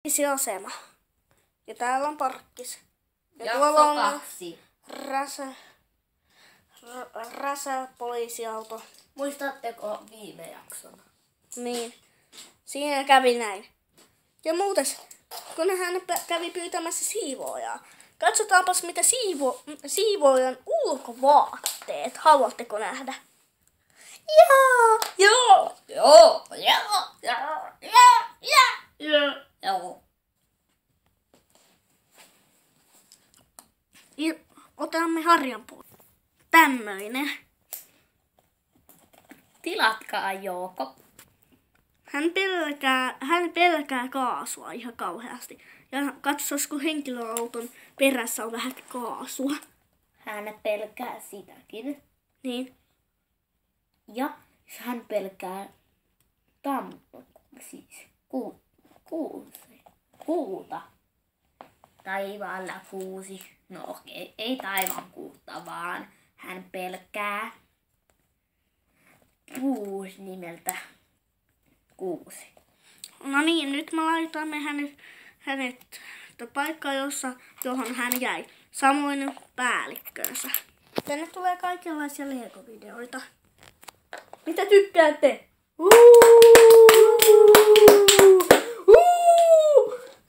poliisiasema. Ja täällä on parkkis. Ja Jakso tuolla on 2. räsä poliisiauto. Muistatteko viime jaksona? Niin. Siinä kävi näin. Ja muuten, kun hän kävi pyytämässä siivoojaa. Katsotaanpas mitä siivoojan ulkovaatteet. Haluatteko nähdä? Joo! Joo! Joo! Joo! Joo! Joo! Joo! Otamme harjan pois. Tämmöinen. Tilatkaa Jouko. Hän pelkää kaasua ihan kauheasti. Ja katsos, kun henkilöauton perässä on vähän kaasua. Hän pelkää sitäkin. Niin. Ja hän pelkää kuuta. Taivaalla kuusi. No okei, ei taivaan kuutta, vaan hän pelkää kuusi nimeltä kuusi. No niin, nyt me laitamme hänet paikkaan, johon hän jäi. Samoin päällikkönsä. Tänne tulee kaikenlaisia Lego-videoita. Mitä tykkäätte?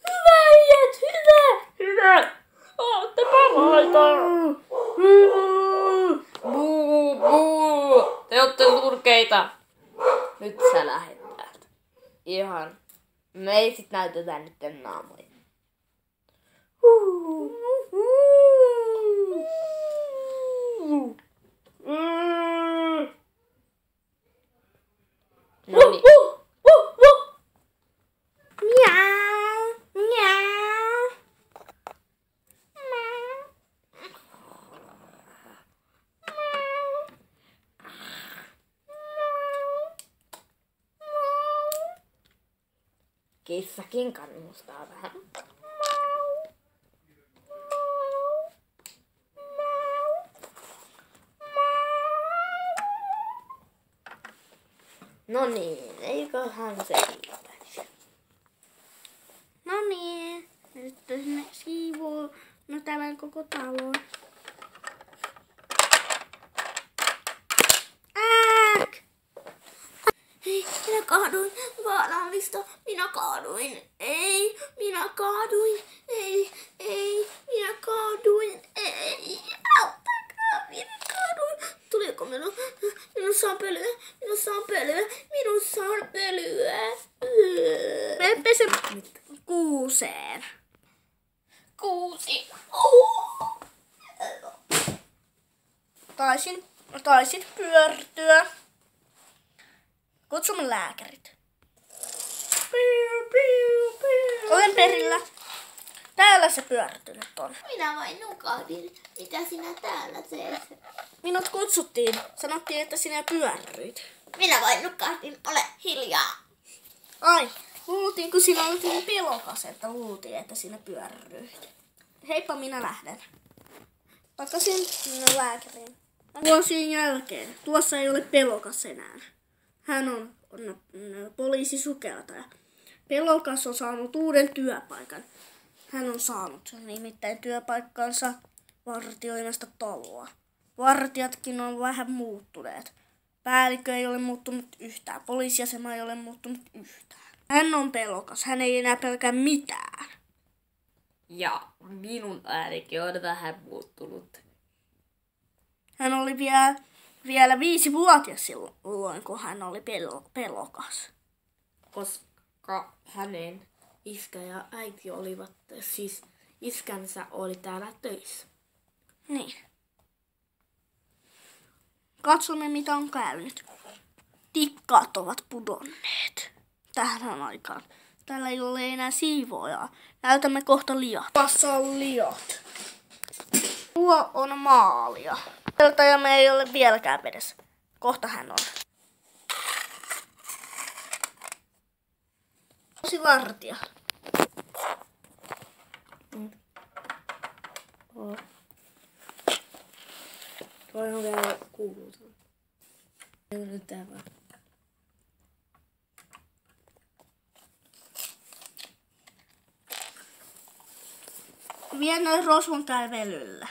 Hyvä äijät, hyvä! Ootte parhaita! Te ootte turkeita. Nyt sä lähet täältä. Ihan. Me ei sit näytetään nyt naamoja. Noniin. Miau, miau. Kissakin kannustaa vähän. No niin, eiköhän se riittäisi. No niin, nyt sinne siivoo tämän koko talon. Ääk! Ei, minä kaaduin. Vaarallista. Minä kaaduin. Ei, minä kaaduin. Ei, minä kaaduin. Ei, auttakaa, minä kaaduin. Tuliko minussa on pölyä. Minussa on pölyä. Me pese kuuseen. Kuusi. Taisin pyörtyä. Kutsumme lääkärit. Olen perillä. Täällä se pyörtynyt on. Minä vain nukahdin. Mitä sinä täällä teet? Minut kutsuttiin. Sanottiin, että sinä pyörryit. Minä vain nukahdin. Ole hiljaa. Ai, luultiin, kun sinä olit niin pelokas, että luultiin, että sinä pyörryit. Heippa, minä lähden. Takaisin lääkäriin. Vuosien jälkeen. Tuossa ei ole pelokas enää. Hän on poliisisukeltaja. Pelokas on saanut uuden työpaikan. Hän on saanut nimittäin työpaikkansa vartioimasta taloa. Vartijatkin on vähän muuttuneet. Päällikkö ei ole muuttunut yhtään. Poliisiasema ei ole muuttunut yhtään. Hän on pelokas. Hän ei enää pelkää mitään. Ja minun äänikin on vähän muuttunut. Hän oli vielä 5-vuotias silloin, kun hän oli pelokas. Koska hänen iskä ja äiti olivat, siis iskänsä oli täällä töissä. Niin. Katsomme, mitä on käynyt. Tikkaat ovat pudonneet tähän aikaan. Täällä ei ole enää siivoojaa. Näytämme kohta liat. Tässä on liat. Tuo on maalia. Peltajamme ei ole vieläkään vedessä. Kohta hän on. Tosi vartija. Toi on vielä kuuluisa. Nyt tämä. Vien noin rosvon kävelyllä.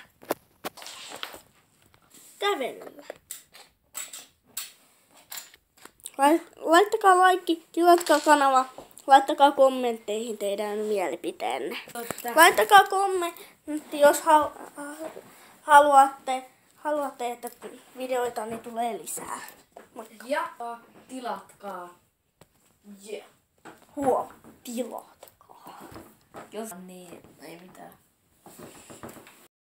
Kävelyllä. Laittakaa laikki, tilatkaa kanava, laittakaa kommentteihin teidän mielipiteenne. Laittakaa kommentti, jos haluatte, että videoita niin tulee lisää. Moikka. Ja tilatkaa. Yeah. Tilatkaa. Jos niin, ei mitään.